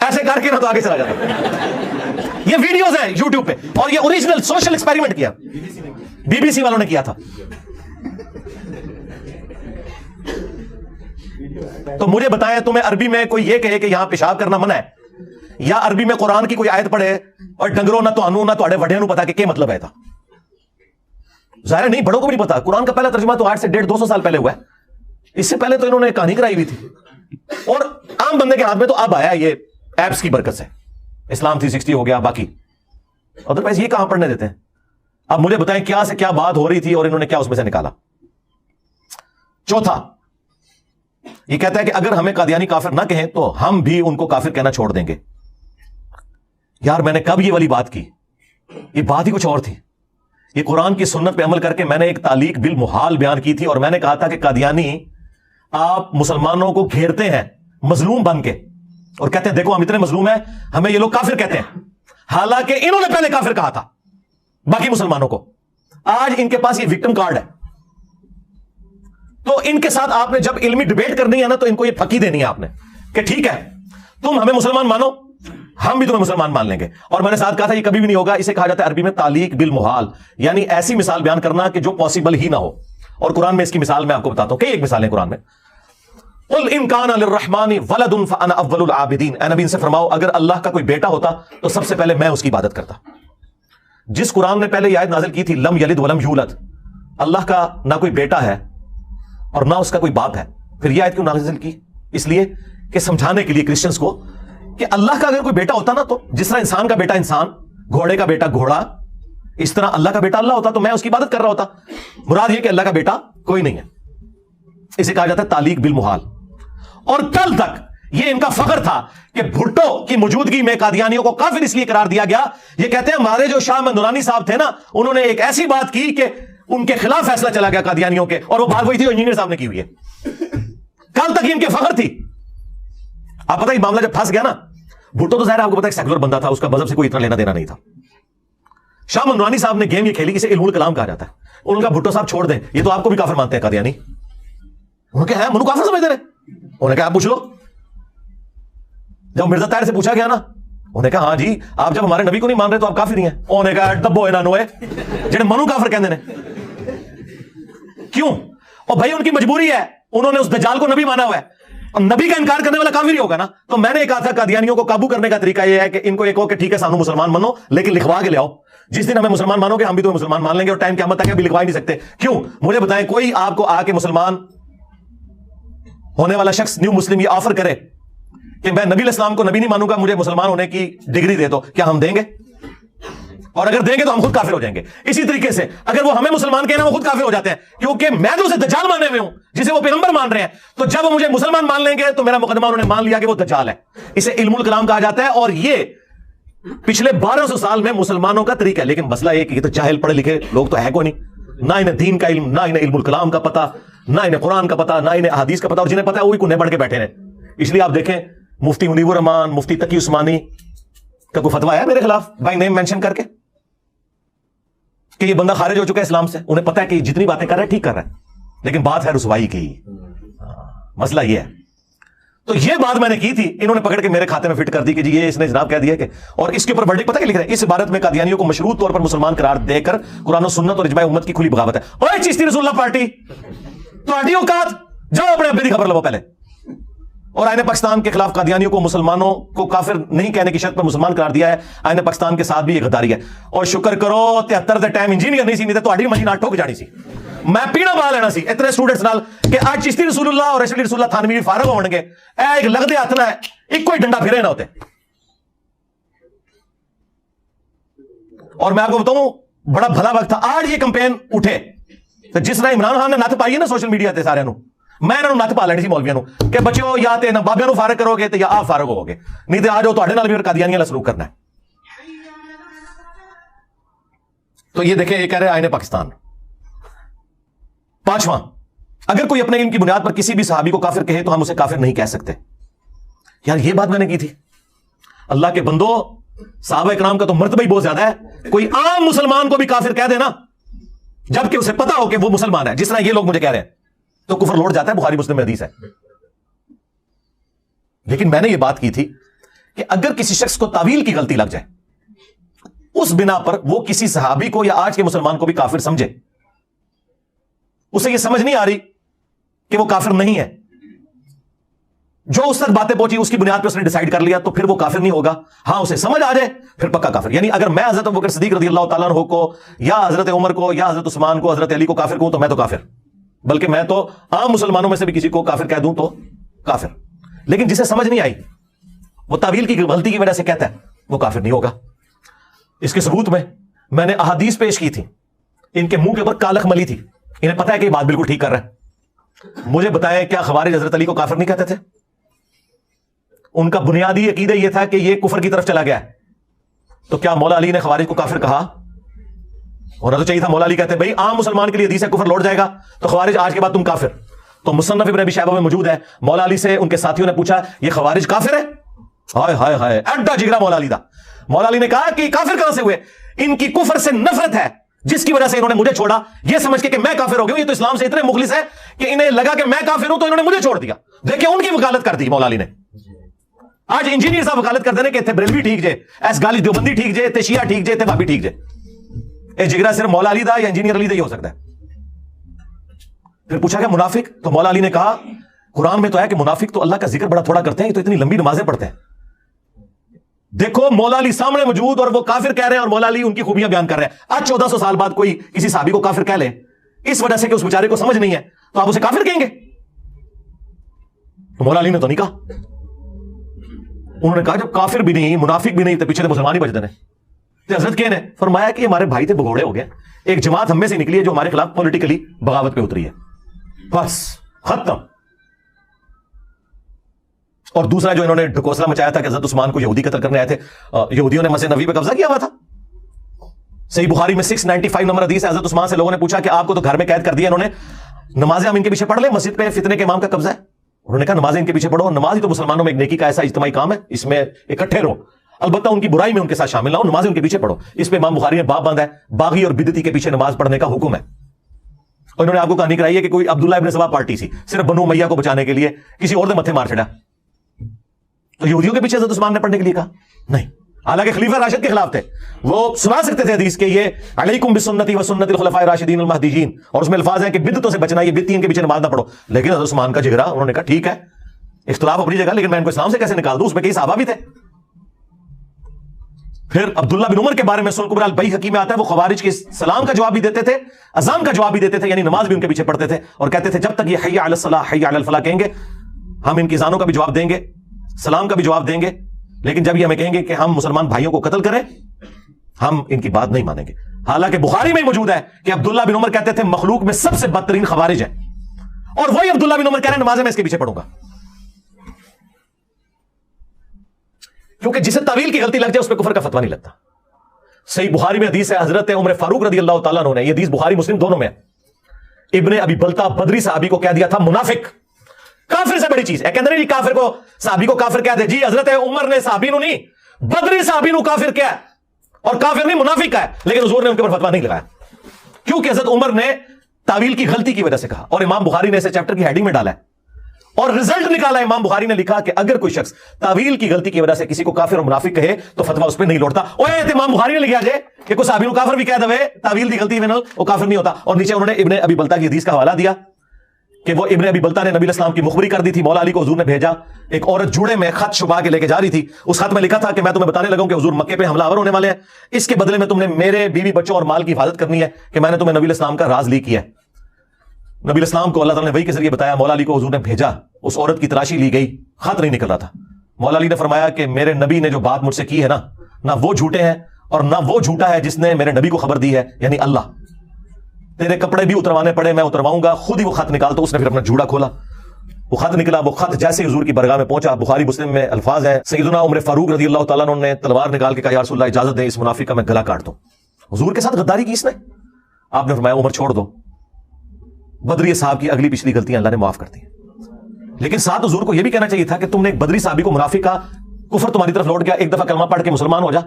ایسے کر کے نہ تو آگے چلا جاتا. یہ ویڈیوز ہیں یوٹیوب پہ, اور یہ اوریجنل سوشل ایکسپیریمنٹ کیا BBC والوں نے کیا تھا. تو مجھے بتائیں, تمہیں عربی میں کوئی یہ کہے کہ یہاں پیشاب کرنا منع ہے, یا عربی میں قرآن کی کوئی آیت پڑھے اور ڈنگرو نہ تو نہ تو وڈے پتا کہ کیا مطلب ہے تھا. ظاہر نہیں, بڑوں کو بھی نہیں پتا. قرآن کا پہلا ترجمہ تو 800 سے 200 سال پہلے ہوا ہے. اس سے پہلے تو انہوں نے کہانی کرائی ہوئی تھی, اور عام بندے کے ہاتھ میں تو اب آیا یہ ایپس کی برکت سے. اسلام 360 ہو گیا, باقی ادروائز یہ کہاں پڑھنے دیتے ہیں. اب مجھے بتائیں کیا سے کیا بات ہو رہی تھی اور انہوں نے کیا اس میں سے نکالا. چوتھا, یہ کہتا ہے کہ اگر ہمیں قادیانی کافر نہ کہیں تو ہم بھی ان کو کافر کہنا چھوڑ دیں گے. یار میں نے کب یہ والی بات کی؟ یہ بات ہی کچھ اور تھی. یہ قرآن کی سنت پہ عمل کر کے میں نے ایک تعلیق بالمحال بیان کی تھی, اور میں نے کہا تھا کہ قادیانی آپ مسلمانوں کو گھیرتے ہیں مظلوم بن کے, اور کہتے ہیں دیکھو ہم اتنے مظلوم ہیں, ہمیں یہ لوگ کافر کہتے ہیں, حالانکہ انہوں نے پہلے کافر کہا تھا باقی مسلمانوں کو. آج ان کے پاس یہ وکٹم کارڈ ہے. تو ان کے ساتھ آپ نے جب علمی ڈیبیٹ کرنی ہے نا, تو ان کو یہ پھکی دینی ہے آپ نے کہ ٹھیک ہے تم ہمیں مسلمان مانو, ہم بھی تمہیں مسلمان مان لیں گے. اور میں نے ساتھ کہا تھا یہ کبھی بھی نہیں ہوگا. اسے کہا جاتا ہے عربی میں تعلیق بالمحال, یعنی ایسی مثال بیان کرنا کہ جو پاسبل ہی نہ ہو. اور قرآن میں اس کی مثال میں آپ کو بتاتا ہوں, کئی ایک مثالیں قرآن میں. قل ان کان للرحمن ولد فانا اول العابدین, اے نبی ان سے فرماؤ اگر اللہ کا کوئی بیٹا ہوتا تو سب سے پہلے میں اس کی عبادت کرتا. جس قرآن نے پہلے یہ آیت نازل کی تھی لم یلد ولم یولد, اللہ کا نہ کوئی بیٹا ہے اور نہ اس کا کوئی باپ ہے, پھر یہ آیت کیوں نازل کی؟ اس لیے کہ سمجھانے کے لیے کرسچنز کو کہ اللہ کا اگر کوئی بیٹا ہوتا نا, تو جس طرح انسان کا بیٹا انسان, گھوڑے کا بیٹا گھوڑا, اس طرح اللہ کا بیٹا اللہ ہوتا تو میں اس کی عبادت کر رہا ہوتا. مراد یہ کہ اللہ کا بیٹا کوئی نہیں ہے. اسے کہا جاتا ہے تعلیق بالمحال. اور کل تک یہ ان کا فخر تھا کہ بھٹو کی موجودگی میں قادیانیوں کو کافر اس لیے قرار دیا گیا. یہ کہتے ہیں ہمارے جو شاہ احمد نورانی صاحب تھے نا, انہوں نے ایک ایسی بات کی کہ ان کے خلاف فیصلہ چلا گیا قادیانیوں کے, اور وہ بات وہی تھی جو انجینئر صاحب نے کی ہوئی ہے. کل تک ان کے فخر تھی. آپ پتہ یہ معاملہ جب پھنس گیا نا, بھٹو تو ظاہر آپ کو پتا ہے سیکولر بندہ تھا, اس کا مذہب سے کوئی اتنا لینا دینا نہیں تھا. شاہ احمد نورانی صاحب نے گیم یہ کھیلی, اسے علم الکلام کہا جاتا ہے. ان کا بھٹو صاحب چھوڑ دیں, یہ تو آپ کو بھی کافر مانتے ہیں قادیانی. انہوں نے کہا منو کافر سمجھتے رہے. انہوں نے کہا آپ پوچھ لو. جب مرزا طاہر سے پوچھا گیا نا, انہوں نے کہا ہاں جی آپ جب ہمارے نبی کو نہیں مان رہے تو آپ کافر نہیں ہیں. انہوں نے کہا دبو ہے نانو ہے جنہیں منو کافر کہندے نے. کیوں؟ اور بھائی ان کی مجبوری ہے, انہوں نے اس دجال کو نبی مانا ہوا ہے, اور نبی کا انکار کرنے والا کافر ہی ہوگا نا. تو میں نے کہا تھا قادیانیوں کو قابو کرنے کا طریقہ یہ ہے کہ ان کو ایک ہو کہ ٹھیک ہے سانو مسلمان مانو, لیکن لکھوا کے لے آؤ. جس دن ہمیں مسلمان مانو گے ہم بھی تو مسلمان مان لیں گے, اور ٹائم قیامت تک بھی لکھوا ہی نہیں سکتے. کیوں؟ مجھے بتائیں کوئی آپ کو آ کے مسلمان ہونے والا شخص نیو مسلم یہ آفر کرے کہ میں نبی الاسلام کو نبی نہیں مانوں گا, مجھے مسلمان ہونے کی ڈگری دے دو, کیا ہم دیں گے؟ اور اگر دیں گے تو ہم خود کافر ہو جائیں گے. اسی طریقے سے اگر وہ ہمیں مسلمان کہنا وہ خود کافر ہو جاتے ہیں, کیونکہ میں تو اسے دجال ماننے میں ہوں جسے وہ پیغمبر مان رہے ہیں. تو جب وہ مجھے مسلمان مان لیں گے تو میرا مقدمہ انہوں نے مان لیا کہ وہ دجال ہے. اسے علم الکلام کہا جاتا ہے, اور یہ پچھلے 1200 سال میں مسلمانوں کا طریقہ ہے. لیکن مسئلہ یہ کہ یہ تو جاہل پڑھے لکھے لوگ تو ہے کوئی نہیں, نہ انہیں دین کا علم, نہ انہیں علم الکلام کا پتہ, نہ انہیں قرآن کا پتہ, نہ انہیں احادیث کا پتہ, اور جنہیں پتہ ہے وہی کنے پڑھ کے بیٹھے ہیں. اس لیے آپ دیکھیں مفتی منیب الرحمان, مفتی تقی عثمانی کا کوئی فتویٰ ہے میرے خلاف بائی نیم مینشن کر کے کہ یہ بندہ خارج ہو چکا ہے اسلام سے. انہیں پتہ ہے کہ جتنی باتیں کر رہا ہے ٹھیک کر رہا ہے, لیکن بات ہے رسوائی کی. مسئلہ یہ ہے. تو یہ بات میں نے کی تھی, انہوں نے پکڑ کے میرے کھاتے میں فٹ کر دی کہ جی یہ اس نے جناب کہہ دیا کہ, اور اس کے اوپر ورڈکٹ پتہ کیا لکھ رہے ہیں, اس عبارت میں قادیانیوں کو مشروط طور پر مسلمان قرار دے کر قرآن و سنت اور اجماع امت کی کھلی بغاوت ہے. اوے چشتی رسول اللہ پارٹی, تہاڈی اوقات جاؤ اپنے ابے دی خبر لو پہلے. اور آئین پاکستان کے خلاف قادیانیوں کو مسلمانوں کو کافر نہیں کہنے کی شرط پر مسلمان قرار دیا ہے. آئین پاکستان کے ساتھ بھی یہ غداری ہے. اور شکر کرو 73 دے ٹائم انجینئر نہیں سی, نہیں تو تہاڈی مشین نال ٹھوک جانی سی. میں پیڑا پا لینا سی اتنے اسٹوڈنٹس نال کہ آج چشتی رسول اللہ اور رشید رسول اللہ تھانوی بھی فارغ ہون گے, اے ایک لگدے ہاتھ نہ ایک کوئی ڈنڈا پھرے نہ ہوتے. اور میں آپ کو بتاؤں بڑا بھلا وقت تھا. آج یہ کمپین اٹھے تو جس طرح عمران خان نے نت پائی ہے نا سوشل میڈیا تے سارے نو, میں انہوں نت پا لینی سی مولویاں نو کہ بچو یا تے نہ بابیاں نو فارغ کرو گے تے یا آپ فارغ ہو گے, نہیں تے آ جاؤ تہاڈے نال بھی قادیانیاں والا سلوک کرنا ہے. تو یہ دیکھیں یہ کہہ رہے آئین پاکستان. پانچواں, اگر کوئی اپنے علم کی بنیاد پر کسی بھی صحابی کو کافر کہے تو ہم اسے کافر نہیں کہہ سکتے. یار یہ بات میں نے کی تھی. اللہ کے بندو, صحابہ اکرام کا تو مرتبہ ہی بہت زیادہ ہے. کوئی عام مسلمان کو بھی کافر کہہ دینا جبکہ اسے پتا ہو کہ وہ مسلمان ہے, جس طرح یہ لوگ مجھے کہہ رہے ہیں, تو کفر لوٹ جاتا ہے. بخاری مسلم میں حدیث ہے. لیکن میں نے یہ بات کی تھی کہ اگر کسی شخص کو تعویل کی غلطی لگ جائے اس بنا پر وہ کسی صحابی کو یا آج کے مسلمان کو بھی کافر سمجھے, اسے یہ سمجھ نہیں آ رہی کہ وہ کافر نہیں ہے, جو اس تک باتیں پہنچی اس کی بنیاد پہ اس نے ڈیسائیڈ کر لیا تو پھر وہ کافر نہیں ہوگا. ہاں اسے سمجھ آ جائے پھر پکا کافر. یعنی اگر میں حضرت ابوبکر صدیق رضی اللہ تعالیٰ عنہ کو یا حضرت عمر کو یا حضرت عثمان کو حضرت علی کو کافر کہوں تو میں تو کافر, بلکہ میں تو عام مسلمانوں میں سے بھی کسی کو کافر کہہ دوں تو کافر. لیکن جسے سمجھ نہیں آئی وہ تعویل کی غلطی کی وجہ سے کہتا ہے وہ کافر نہیں ہوگا. اس کے ثبوت میں نے احادیث پیش کی تھی, ان کے منہ کے اوپر کالخ ملی تھی, انہیں پتا ہے کہ یہ بات بالکل ٹھیک کر رہا ہے. مجھے بتائیں کیا خوارج حضرت علی کو کافر نہیں کہتے تھے؟ ان کا بنیادی عقیدہ یہ تھا کہ یہ کفر کی طرف چلا گیا ہے. تو کیا مولا علی نے خوارج کو کافر کہا؟ ہونا تو چاہیے تھا مولا علی کہتے بھائی عام مسلمان کے لیے حدیث ہے کفر لوٹ جائے گا تو خوارج آج کے بعد تم کافر. تو مصنف ابن ابی شیبہ میں موجود ہے, مولا علی سے ان کے ساتھیوں نے پوچھا یہ خوارج کافر ہے؟ ہائے ہائے ہائے, ایڈا جگرا مولا علی دا. مولا علی نے کہا کہ کافر کہاں سے ہوئے؟ ان کی کفر سے نفرت ہے جس کی وجہ سے انہوں نے مجھے چھوڑا, یہ سمجھ کے کہ میں کافر ہو گیا ہوں. یہ تو اسلام سے اتنے مخلص ہے کہ انہیں لگا کہ میں کافر ہوں تو انہوں نے مجھے چھوڑ دیا. دیکھیں ان کی وکالت کر دی مولا علی نے. آج انجینئر صاحب وکالت کرتے ہیں کہ تھے بریلوی ٹھیک جے, ایس گالی دیوبندی ٹھیک جے, تے شیعہ ٹھیک جے, تے بابی ٹھیک جے. اے جگرا صرف مولا علی دا یا انجینئر علی دا ہی ہو سکتا ہے. پھر پوچھا کہ منافق, تو مولا علی نے کہا قرآن میں تو ہے کہ منافق تو اللہ کا ذکر بڑا تھوڑا کرتے ہیں, یہ تو اتنی لمبی نمازیں پڑھتے ہیں. دیکھو مولا علی سامنے موجود اور وہ کافر کہہ رہے ہیں اور مولا علی ان کی خوبیاں بیان کر رہے ہیں. آج 1400 سال بعد کوئی کسی صحابی کو کافر کہہ لے اس وجہ سے کہ اس بیچارے کو سمجھ نہیں ہے تو آپ اسے کافر کہیں گے؟ تو مولا علی نے تو نہیں کہا. انہوں نے کہا جب کافر بھی نہیں منافق بھی نہیں تو پیچھے تو مسلمان ہی بچتے ہیں. تو حضرت کے نے فرمایا کہ ہمارے بھائی تھے بگوڑے ہو گئے, ایک جماعت ہم میں سے نکلی ہے جو ہمارے خلاف پولیٹیکلی بغاوت پہ اتری ہے, بس ختم. اور دوسرا جو انہوں نے ڈھکوسلا مچایا تھا کہ حضرت عثمان کو یہودی قتل کرنے آئے تھے, یہودیوں نے مسجد نبوی پہ قبضہ کیا ہوا تھا. صحیح بخاری میں 695 نمبر حدیث ہے, حضرت عثمان سے لوگوں نے پوچھا کہ آپ کو تو گھر میں قید کر دیا انہوں نے, نمازیں ہم ان کے پیچھے پڑھ لیں, مسجد پہ فتنے کے امام کا قبضہ ہے. انہوں نے کہا نمازیں ان کے پیچھے پڑھو, نماز ہی تو مسلمانوں میں ایک نیکی کا ایسا اجتماعی کام ہے, اس میں اکٹھے رہو, البتہ ان کی برائی میں ان کے ساتھ شامل نہ ہو, نمازیں ان کے پیچھے پڑھو. اس پہ امام بخاری نے باب باندھا ہے باغی اور بدعتی کے پیچھے نماز پڑھنے کا حکم ہے. اور انہوں نے آپ کو کہانی کرائی ہے کہ کوئی عبداللہ ابن سبا پارٹی سی صرف بنو امیہ کو بچانے کے لیے کسی اور نے متھے مار چھڑا, تو یہودیوں کے پیچھے حضرت عثمان نے پڑھنے کے لیے کہا نہیں, حالانکہ خلیفہ راشد کے خلاف تھے. وہ سنا سکتے تھے حدیث کہ یہ علیکم بسنتی و سنت الخلفاء الراشدین المہدیین, اور اس میں الفاظ ہیں کہ بدعتوں سے بچنا, یہ بدعتین کے پیچھے نماز نہ پڑھو. لیکن حضرت عثمان کا جگرا, انہوں نے کہا ٹھیک ہے اختلاف اپنی جگہ, لیکن میں ان کو اسلام سے کیسے نکال دوں, اس میں کئی صحابہ بھی تھے. پھر عبداللہ بن عمر کے بارے میں سنن کبری البیہقی میں آتا ہے وہ خوارج کے سلام کا جواب بھی دیتے تھے, اذان کا جواب بھی دیتے تھے, یعنی نماز بھی ان کے پیچھے پڑھتے تھے, اور کہتے تھے جب تک یہ حی علی الصلاح حی علی الفلاح کہیں گے ہم ان کی اذانوں کا بھی جواب دیں گے, سلام کا بھی جواب دیں گے, لیکن جب یہ ہمیں کہیں گے کہ ہم مسلمان بھائیوں کو قتل کریں ہم ان کی بات نہیں مانیں گے. حالانکہ بخاری میں موجود ہے کہ عبداللہ بن عمر کہتے تھے مخلوق میں سب سے بدترین خوارج ہے, اور وہی عبداللہ بن عمر کہہ رہے ہیں نمازیں میں اس کے پیچھے پڑھوں گا. کیونکہ جسے تعویل کی غلطی لگ جائے اس پہ کفر کا فتویٰ نہیں لگتا. صحیح بخاری میں حدیث ہے حضرت عمر فاروق رضی اللہ تعالیٰ عنہ نے, یہ حدیث بخاری مسلم دونوں میں ہے, ابن ابی بلتا بدری صحابی کو کہہ دیا تھا منافق, کافر سے بڑی چیز ہے. کہتے ہیں کافر کو صحابی کو کافر کہہ دے, جی حضرت عمر نے صحابی نو نہیں بدری صحابی نو کافر کیا, اور کافر نہیں منافق کا ہے, لیکن حضور نے ان کے اوپر فتویٰ نہیں لگایا کیونکہ حضرت عمر نے تعویل کی غلطی کی وجہ سے کہا, اور امام بخاری نے اسے چیپٹر کی ہیڈنگ میں ڈالا ہے, اور رزلٹ نکالا. امام بخاری نے لکھا کہ اگر کوئی شخص تعویل کی غلطی کی وجہ سے کسی کو کافر اور منافق کہے تو فتویٰ اس پہ نہیں لوٹتا. اوے امام بخاری نے لکھا جائے کہ کوئی صحابی کو کافر بھی کہہ دے تعویل کی غلطی میں وہ کافر نہیں ہوتا. اور نیچے انہوں نے ابن ابی بلتا کی حدیث کا حوالہ دیا کہ وہ ابن ابی بلتا نے نبی الاسلام کی مخبری کر دی تھی, مولا علی کو حضور نے بھیجا, ایک عورت جوڑے میں خط چھپا کے لے کے جا رہی تھی, اس خط میں لکھا تھا کہ میں تمہیں بتانے لگا ہوں کہ حضور مکے پہ حملہ آور ہونے والے ہیں, اس کے بدلے میں تم نے میرے بیوی بچوں اور مال کی حفاظت کرنی ہے کہ میں نے تمہیں نبی الاسلام کا راز لیک کیا ہے. نبی الاسلام کو اللہ تعالیٰ نے وحی کے ذریعے بتایا, مولا علی کو حضور نے بھیجا, اس عورت کی تلاشی لی گئی, خط نہیں نکل رہا تھا. مولا علی نے فرمایا کہ میرے نبی نے جو بات مجھ سے کی ہے نا, نہ وہ جھوٹے ہیں اور نہ وہ جھوٹا ہے جس نے میرے نبی کو خبر دی ہے, یعنی اللہ. تیرے کپڑے بھی اتروانے پڑے میں اترواؤں گا, خود ہی وہ خط نکال. تو اس نے پھر اپنا جوڑا کھولا, وہ خط نکلا, وہ خط جیسے حضور کی برگاہ میں پہنچا, بخاری مسلم میں الفاظ ہیں سیدنا عمر فاروق رضی اللہ تعالیٰ عنہ نے تلوار نکال کے کہا یا رسول اللہ اجازت دیں اس منافق کا میں گلا کاٹ دوں. حضور کے ساتھ غداری کی اس نے. آپ نے فرمایا عمر چھوڑ دو, بدری صاحب کی اگلی پچھلی غلطیاں اللہ نے معاف کر دی. لیکن ساتھ حضور کو یہ بھی کہنا چاہیے تھا کہ تم نے ایک بدری صحابی کو منافق کا, کفر تمہاری طرف لوٹ گیا, ایک دفعہ کلمہ پڑھ کے مسلمان ہو جا,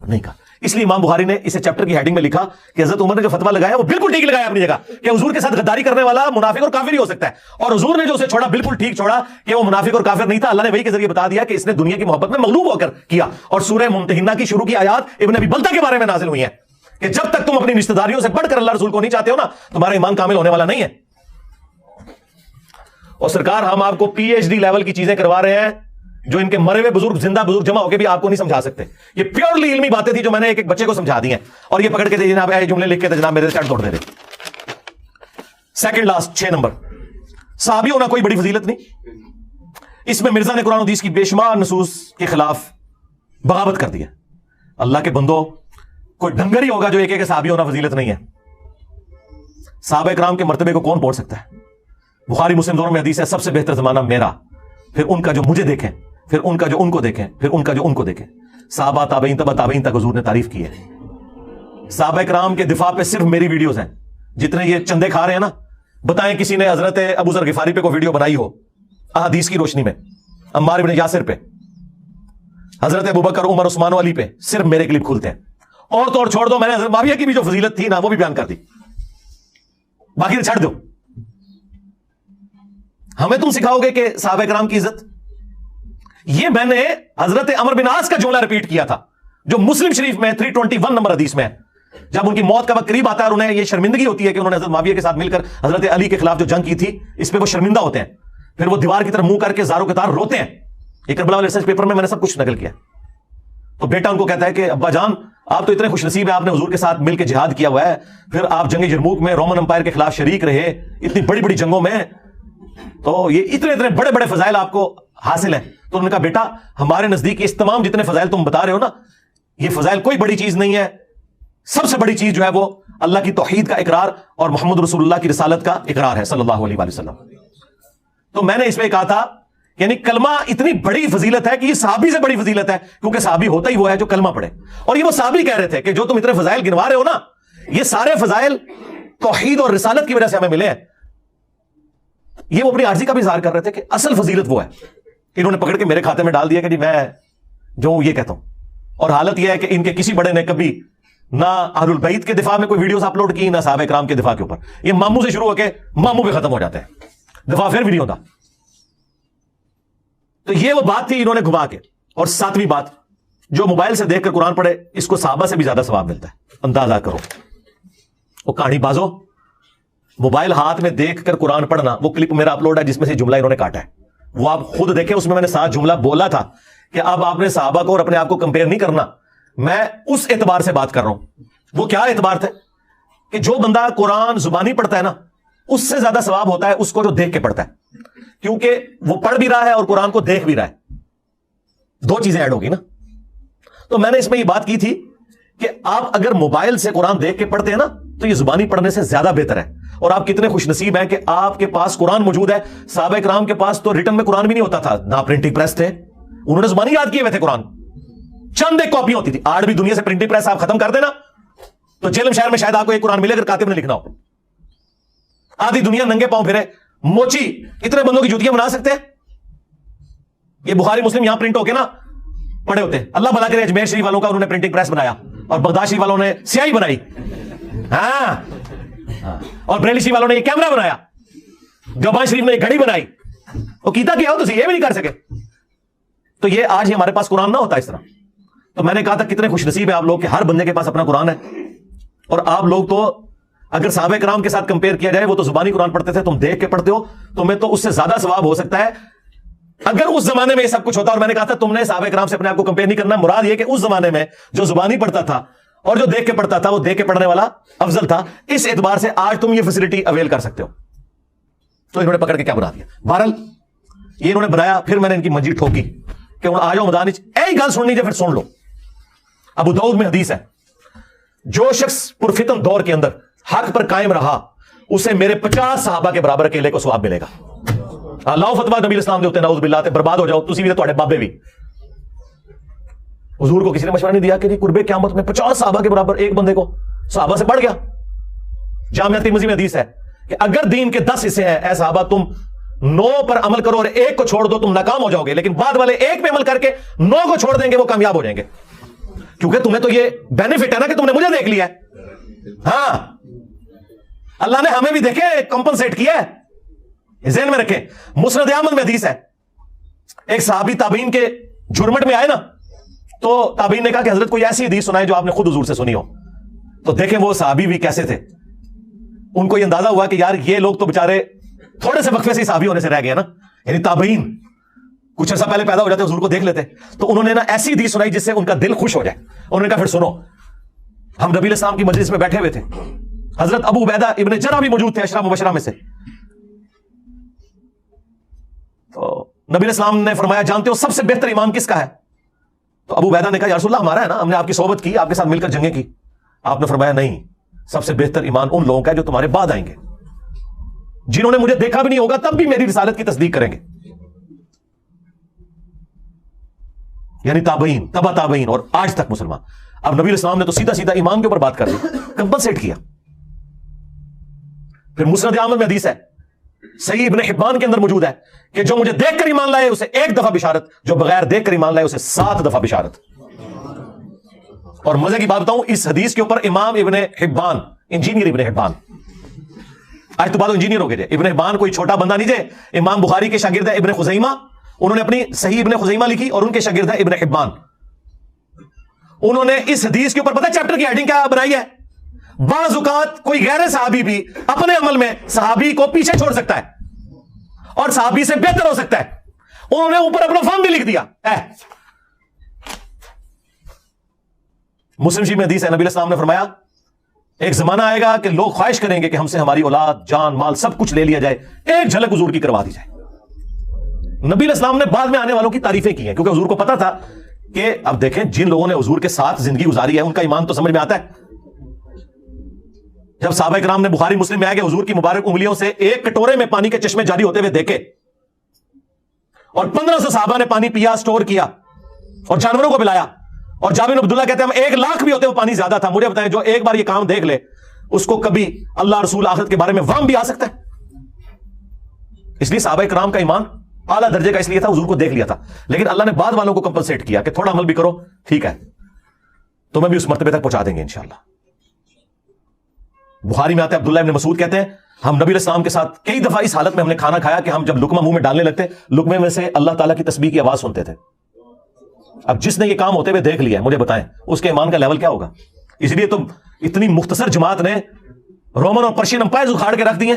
نہیں کہا. اس لیے امام بخاری نے اسے چیپٹر کی ہیڈنگ میں لکھا کہ حضرت عمر نے جو فتویٰ لگایا وہ بالکل ٹھیک لگایا اپنی جگہ کہ حضور کے ساتھ غداری کرنے والا منافق اور کافر ہی ہو سکتا ہے، اور حضور نے جو اسے چھوڑا بالکل ٹھیک چھوڑا کہ وہ منافق اور کافر نہیں تھا. اللہ نے وحی کے ذریعے بتا دیا کہ اس نے دنیا کی محبت میں مغلوب ہو کر کیا. اور سورہ ممتحنہ کی شروع کی آیات ابن ابی بلتہ کے بارے میں نازل ہوئی ہیں کہ جب تک تم اپنی رشتہ داریوں سے بڑھ کر اللہ رسول کو نہیں چاہتے ہو نا، تمہارا ایمان کامل ہونے والا نہیں ہے. اور سرکار ہم آپ کو پی ایچ ڈی لیول کی چیزیں کروا رہے ہیں جو ان کے مرے ہوئے بزرگ زندہ بزرگ جمع ہو کے بھی آپ کو نہیں سمجھا سکتے. یہ پیورلی علمی باتیں تھی جو میں نے ایک ایک بچے کو سمجھا دی ہیں، اور یہ پکڑ کے جناب جملے لکھ کے جناب میرے ساتھ توڑ دے رہے. سیکنڈ لاسٹ 6 نمبر، صحابی ہونا کوئی بڑی فضیلت نہیں. اس میں مرزا نے قرآن و حدیث کی بے شمار نصوص کے خلاف بغاوت کر دی ہے. اللہ کے بندوں، کوئی ڈنگر ہی ہوگا جو ایک ایک صحابی ہونا فضیلت نہیں ہے. صحابہ کرام کے مرتبے کو کون بول سکتا ہے؟ بخاری مسلم دونوں میں حدیث ہے، سب سے بہتر زمانہ میرا، پھر ان کا جو مجھے دیکھیں، پھر ان کا جو ان کو دیکھیں، پھر ان کا جو ان کو دیکھیں. صحابہ تابعین تبع تابعین تک حضور نے تعریف کی ہے. صحابہ کرام کے دفاع پہ صرف میری ویڈیوز ہیں. جتنے یہ چندے کھا رہے ہیں نا، بتائیں کسی نے حضرت ابو ذر غفاری پہ کوئی ویڈیو بنائی ہو احادیث کی روشنی میں، عمار بن یاسر پہ، حضرت ابوبکر عمر عثمان و علی پہ صرف میرے کلپ کھلتے ہیں. اور تو اور چھوڑ دو، میں نے حضرت معاویہ کی بھی جو فضیلت تھی نا وہ بھی بیان کر دی، باقی چھڑ دو. ہمیں تم سکھاؤ گے کہ صحابہ کرام کی عزت؟ یہ میں نے حضرت عمر بن عاص کا جملہ ریپیٹ کیا تھا جو مسلم شریف میں 321 نمبر حدیث میں ہے. جب ان کی موت کا وقت قریب آتا ہے اور انہیں یہ شرمندگی ہوتی ہے کہ انہوں نے حضرت معاویہ کے ساتھ مل کر حضرت علی کے خلاف جو جنگ کی تھی اس پہ وہ شرمندہ ہوتے ہیں، پھر وہ دیوار کی طرف منہ کر کے زاروں کے تار روتے ہیں. یہ کربلا والے ریسرچ پیپر میں نے سب کچھ نقل کیا. تو بیٹا ان کو کہتا ہے کہ ابا جان آپ تو اتنے خوش نصیب ہیں، آپ نے حضور کے ساتھ مل کے جہاد کیا ہوا ہے، پھر آپ جنگ یرموک میں رومن امپائر کے خلاف شریک رہے اتنی بڑی بڑی جنگوں میں، تو یہ اتنے بڑے بڑے فضائل آپ کو حاصل ہیں. تو انہوں نے کہا بیٹا ہمارے نزدیک اس تمام جتنے فضائل تم بتا رہے ہو نا، یہ فضائل کوئی بڑی چیز نہیں ہے. سب سے بڑی چیز جو ہے وہ اللہ کی توحید کا اقرار اور محمد رسول اللہ کی رسالت کا اقرار ہے صلی اللہ علیہ وآلہ وسلم. تو میں نے اس میں کہا تھا یعنی کلمہ اتنی بڑی فضیلت ہے کہ یہ صحابی سے بڑی فضیلت ہے، کیونکہ صحابی ہوتا ہی وہ ہے جو کلمہ پڑھے. اور یہ وہ صحابی کہہ رہے تھے کہ جو تم اتنے فضائل گنوا رہے ہو نا، یہ سارے فضائل توحید اور رسالت کی وجہ سے ہمیں ملے ہیں. یہ وہ اپنی عاجزی کا بھی اظہار کر رہے تھے کہ اصل فضیلت وہ ہے. انہوں نے پکڑ کے میرے کھاتے میں ڈال دیا کہ جی میں جو ہوں یہ کہتا ہوں. اور حالت یہ ہے کہ ان کے کسی بڑے نے کبھی نہ اہل البیت کے دفاع میں کوئی ویڈیوز اپلوڈ کی، نہ صحابہ کرام کے دفاع کے اوپر. یہ ماموں سے شروع ہو کے ماموں پہ ختم ہو جاتے ہیں، دفاع پھر بھی نہیں ہوتا. تو یہ وہ بات تھی انہوں نے گھما کے. اور 7ویں بات، جو موبائل سے دیکھ کر قرآن پڑھے اس کو صحابہ سے بھی زیادہ ثواب ملتا ہے. اندازہ کرو، وہ کہانی بازو موبائل ہاتھ میں دیکھ کر قرآن پڑھنا. وہ کلپ میرا اپلوڈ ہے جس میں سے جملہ انہوں نے کاٹا ہے، وہ آپ خود دیکھیں. اس میں نے 7 جملہ بولا تھا کہ اب آپ نے صحابہ کو اور اپنے آپ کو کمپیئر نہیں کرنا. میں اس اعتبار سے بات کر رہا ہوں. وہ کیا اعتبار تھا کہ جو بندہ قرآن زبانی پڑھتا ہے نا، اس سے زیادہ ثواب ہوتا ہے اس کو جو دیکھ کے پڑھتا ہے، کیونکہ وہ پڑھ بھی رہا ہے اور قرآن کو دیکھ بھی رہا ہے. 2 چیزیں ایڈ ہوگی نا. تو میں نے اس میں یہ بات کی تھی کہ آپ اگر موبائل سے قرآن دیکھ کے پڑھتے ہیں نا تو یہ زبانی پڑھنے سے زیادہ بہتر ہے. اور آپ کتنے خوش نصیب ہیں کہ آپ کے پاس قرآن موجود ہے. صحابہ کرام کے پاس تو ریٹن میں قرآن بھی نہیں ہوتا تھا، نہ پرنٹنگ پریس تھے. انہوں نے زبانی یاد کیے ہوئے تھے قرآن، چند ایک کاپی ہوتی تھی. آج بھی دنیا سے پرنٹنگ پریس آپ ختم کر دینا تو جیلم شہر میں شاید آپ کو ایک قرآن ملے اگر کاتب نے لکھنا ہو. آدھی دنیا ننگے پاؤں پھرے موچی اتنے بندوں کی جوتیاں بنا سکتے ہیں. یہ بخاری مسلم یہاں پرنٹ ہو کے نا پڑے ہوتے. اللہ بھلا کرے اجمیر شریف والوں کا انہوں نے پرنٹنگ پریس بنایا اور بغداد شریف والوں نے سیاہی بنائی، ہاں، اور بریلی شریف والوں نے یہ کیمرہ بنایا، دیوبند شریف نے یہ گھڑی بنائی. وہ کیتا کیا ہو تو یہ بھی نہیں کر سکے. تو یہ آج ہی ہمارے پاس قرآن نہ ہوتا اس طرح. تو میں نے کہا تھا کتنے خوش نصیب ہیں آپ لوگ کہ ہر بندے کے پاس اپنا قرآن ہے. اور آپ لوگ تو اگر صحابہ کرام کے ساتھ کمپیئر کیا جائے، وہ تو زبانی قرآن پڑھتے تھے، تم دیکھ کے پڑھتے ہو، تمہیں تو اس سے زیادہ ثواب ہو سکتا ہے اگر اس زمانے میں یہ سب کچھ ہوتا. اور میں نے کہا تھا تم نے صحابہ کرام سے اپنے آپ کو کمپیئر نہیں کرنا. مراد یہ کہ اس زمانے میں جو زبانی پڑھتا تھا اور جو دیکھ کے پڑھتا تھا وہ دیکھ کے پڑھنے والا افضل تھا. اس اعتبار سے آج تم یہ فیسلٹی اویل کر سکتے ہو. تو انہوں نے پکڑ کے کیا بنا دیا. بہرحال یہ انہوں نے بنایا، پھر میں نے ان کی منجی ٹھوکی کہ آ جاؤ میدان، ایک گل سننی پھر سن لو. ابو داؤد میں حدیث ہے، جو شخص پرفتن دور کے اندر حق پر قائم رہا اسے میرے 50 صحابہ کے برابر اکیلے کو ثواب ملے گا. اللہ فتویٰ نبی اسلام دے ہوتے نعوذ باللہ تے برباد ہو جاؤ تسی بھی تے تواڈے بابے بھی. حضور کو کسی نے مشورہ نہیں دیا کہ قرب قیامت میں 50 صحابہ کے برابر ایک بندے کو صحابہ سے بڑھ گیا. جامعہ ترمذی میں حدیث ہے کہ اگر دین کے 10 حصے ہیں، اے صحابہ تم 9 پر عمل کرو اور ایک کو چھوڑ دو تم ناکام ہو جاؤ گے، لیکن بعد والے ایک پہ عمل کر کے 9 کو چھوڑ دیں گے وہ کامیاب ہو جائیں گے. کیونکہ تمہیں تو یہ بینیفٹ ہے نا کہ تم نے مجھے دیکھ لیا ہے. ہاں اللہ نے ہمیں بھی دیکھے کمپنسیٹ کیا ہے, ذہن میں رکھیں. مسند احمد میں حدیث ہے, ایک صحابی تابعین کے جھرمٹ میں آئے نا, تو تابعین نے کہا کہ حضرت کوئی ایسی حدیث سنائے جو آپ نے خود حضور سے سنی ہو. تو دیکھیں وہ صحابی بھی کیسے تھے, ان کو یہ اندازہ ہوا کہ یار یہ لوگ تو بےچارے تھوڑے سے وقفے سے صحابی ہونے سے رہ گئے نا, یعنی تابعین کچھ عرصہ پہلے پیدا ہو جاتے حضور کو دیکھ لیتے. تو انہوں نے نا ایسی حدیث سنائی جس سے ان کا دل خوش ہو جائے. انہوں نے کہا پھر سنو, ہم نبی علیہ السلام کی مجلس میں بیٹھے ہوئے تھے, حضرت ابو عبیدہ ابن جرح بھی موجود تھے, عشرہ مبشرہ میں سے. تو نبی علیہ السلام نے فرمایا جانتے ہو سب سے بہتر ایمان کس کا ہے؟ تو ابو عبیدہ نے کہا یا رسول اللہ ہمارا ہے نا, ہم نے آپ کی صحبت کی, آپ کے ساتھ مل کر جنگیں کی. آپ نے فرمایا نہیں, سب سے بہتر ایمان ان لوگوں کا ہے جو تمہارے بعد آئیں گے, جنہوں نے مجھے دیکھا بھی نہیں ہوگا تب بھی میری رسالت کی تصدیق کریں گے. یعنی تابعین, تبع تابعین اور آج تک مسلمان. اب نبی علیہ السلام نے تو سیدھا سیدھا ایمان کے اوپر بات کر دی, کمپنسیٹ کیا. پھر مسند احمد میں حدیث ہے, صحیح ابن حبان کے اندر موجود ہے کہ جو مجھے دیکھ کر ایمان لائے اسے 1 دفعہ بشارت, جو بغیر دیکھ کر ایمان لائے اسے 7 دفعہ بشارت. اور مزے کی بات بتاؤں, اس حدیث کے اوپر امام ابن حبان, انجینئر ابن حبان, آج تو بعد انجینئر ہو گئے. ابن حبان کوئی چھوٹا بندہ نہیں جے, امام بخاری کے شاگرد ہے ابن خزیمہ, انہوں نے اپنی صحیح ابن خزیمہ لکھی, اور ان کے شاگرد ہے ابن حبان. انہوں نے اس حدیث کے اوپر پتہ چیپٹر کی ہیڈنگ کیا بنائی ہے؟ بعض اوقات کوئی غیر صحابی بھی اپنے عمل میں صحابی کو پیچھے چھوڑ سکتا ہے اور صحابی سے بہتر ہو سکتا ہے. انہوں نے اوپر اپنا فارم بھی لکھ دیا. مسلم شریف میں حدیث ہے, نبی علیہ السلام نے فرمایا ایک زمانہ آئے گا کہ لوگ خواہش کریں گے کہ ہم سے ہماری اولاد, جان, مال سب کچھ لے لیا جائے, ایک جھلک حضور کی کروا دی جائے. نبی علیہ السلام نے بعد میں آنے والوں کی تعریفیں کی ہیں, کیونکہ حضور کو پتا تھا کہ اب دیکھیں جن لوگوں نے حضور کے ساتھ زندگی گزاری ہے ان کا ایمان تو سمجھ میں آتا ہے. جب صحابہ کرام نے بخاری مسلم میں آیا کہ حضور کی مبارک انگلیوں سے ایک کٹورے میں پانی کے چشمے جاری ہوتے ہوئے دیکھے, اور 1500 صحابہ نے پانی پیا, سٹور کیا اور جانوروں کو پلایا, اور جابر بن عبداللہ کہتے ہیں ہم 1 لاکھ بھی ہوتے وہ پانی زیادہ تھا. مجھے بتائیں جو ایک بار یہ کام دیکھ لے اس کو کبھی اللہ رسول آخرت کے بارے میں وہم بھی آ سکتا ہے؟ اس لیے صحابہ کرام کا ایمان اعلیٰ درجے کا اس لیے تھا, حضور کو دیکھ لیا تھا. لیکن اللہ نے بعد والوں کو کمپنسیٹ کیا کہ تھوڑا عمل بھی کرو, ٹھیک ہے تمہیں بھی اس مرتبے تک پہنچا دیں گے انشاءاللہ. بخاری میں آتے ہیں عبداللہ ابن مسعود کہتے ہیں ہم نبی علیہ السلام کے ساتھ کئی دفعہ اس حالت میں ہم نے کھانا کھایا کہ ہم جب لقمہ منہ میں ڈالنے لگتے لقمے میں سے اللہ تعالیٰ کی تسبیح کی آواز سنتے تھے. اب جس نے یہ کام ہوتے ہوئے دیکھ لیا مجھے بتائیں اس کے ایمان کا لیول کیا ہوگا؟ اس لیے تو اتنی مختصر جماعت نے رومن اور پرشین امپائرز اکھاڑ کے رکھ دیے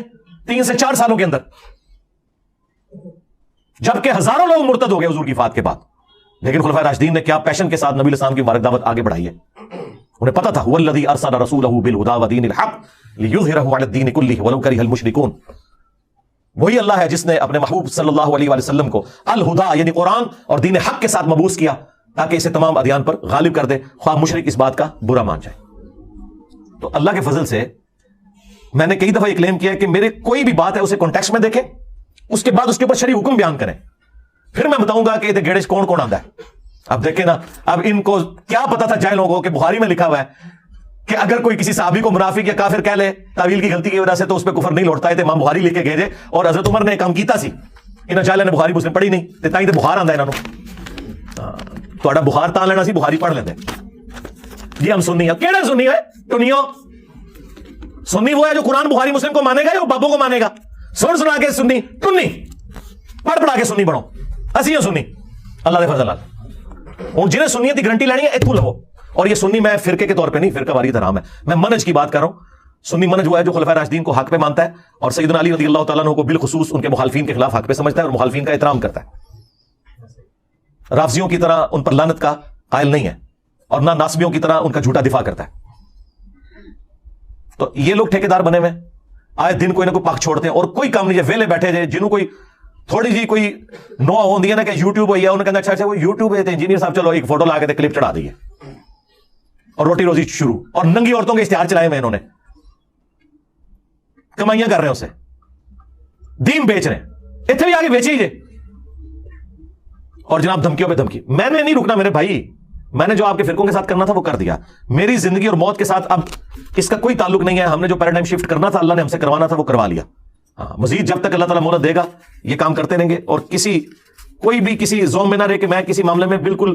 3 سے 4 سالوں کے اندر, جبکہ ہزاروں لوگ مرتد ہو گئے حضور کی وفات کے بعد. لیکن خلفائے راشدین نے کیا پیشن کے ساتھ نبی علیہ السلام کی مبارک دعوت آگے بڑھائی ہے. انہیں پتا تھا والذی ارسل رسولہ بالہدی ودین الحق لیظہرہ علی الدین کلہ ولو کرہ المشرکون. وہی اللہ ہے جس نے اپنے محبوب صلی اللہ علیہ وآلہ وسلم کو الہدی یعنی قرآن اور دین حق کے ساتھ مبعوث کیا تاکہ اسے تمام ادیان پر غالب کر دے, خواہ مشرک اس بات کا برا مان جائے. تو اللہ کے فضل سے میں نے کئی دفعہ یہ کلیم کیا کہ میرے کوئی بھی بات ہے اسے کانٹیکسٹ میں دیکھیں, اس کے بعد اس کے اوپر شرعی حکم بیان کریں, پھر میں بتاؤں گا کہ گیڑے کون کون آتا ہے. اب دیکھیں نا, اب ان کو کیا پتا تھا جاہل لوگوں کو کہ بخاری میں لکھا ہوا ہے کہ اگر کوئی کسی صحابی کو منافق یا کافر کہہ لے تعویل کی غلطی کی وجہ سے تو اس پہ کفر نہیں لوٹتا ہے. تو امام بخاری لکھ کے گئے اور حضرت عمر نے کام کیتا سی, انہاں جاہل نے بخاری مسلم پڑھی نہیں تے تائیں تے بخار آندا انہاں نوں. تہاڈا بخار تاں لینا سی بخاری پڑھ لیندے جی. ہم سنی ہے, کیڑا سنی ہے ٹنیو سنی وہ ہے جو قرآن بخاری مسلم کو مانے گا یا بابوں کو مانے گا؟ سن سنا کے سنی ٹنی پڑھ پڑھا کے سنی بنو, اسی ہوں سنی اللہ دے فضل. ہوں جنہیں سنیت کی گارنٹی لینی ہے اتو لو. اور یہ سنی میں فرقے کے طور پہ نہیں, فرقہ واریت حرام ہے, میں منج کی بات کر رہا ہوں. سنی منج وہ ہے جو خلفائے راشدین کو حق پہ مانتا ہے اور سیدنا علی رضی اللہ تعالیٰ عنہ کو بالخصوص ان کے مخالفین کے خلاف حق پہ سمجھتا ہے اور مخالفین کا احترام کرتا ہے. رافضیوں کی طرح ان پر لعنت کا قائل نہیں ہے اور نہ ناسبیوں کی طرح ان کا جھوٹا دفاع کرتا ہے. تو یہ لوگ ٹھیکیدار بنے ہوئے آئے دن کوئی نہ کوئی پاک چھوڑتے ہیں اور کوئی کام نہیں ہے, ویلے بیٹھے جائے جنہوں کوئی تھوڑی جی کوئی نو ہوندی ہے نا کہ یوٹیوب ہوئی ہے, انہوں نے کہا اچھا وہ یوٹیوب ہے انجینئر صاحب چلو ایک فوٹو لا کے کلپ چڑھا دیے اور روٹی روزی شروع. اور ننگی عورتوں کے اشتہار چلائے ہوئے انہوں نے, کمائیاں کر رہے ہیں اسے, دین بیچ رہے ہیں, اتنے بھی آگے بیچے ہی جے. اور جناب دھمکیوں پہ دھمکی. میں نے نہیں رکنا میرے بھائی, میں نے جو آپ کے فرقوں کے ساتھ کرنا تھا وہ کر دیا. میری زندگی اور موت کے ساتھ اب اس کا کوئی تعلق نہیں ہے. ہم نے جو پیراڈائم شفٹ کرنا تھا اللہ نے ہم سے کروانا تھا وہ کروا لیا. ہاں مزید جب تک اللہ تعالیٰ مہلت دے گا یہ کام کرتے رہیں گے. اور کوئی بھی کسی زوم میں نہ رہے کہ میں کسی معاملے میں بالکل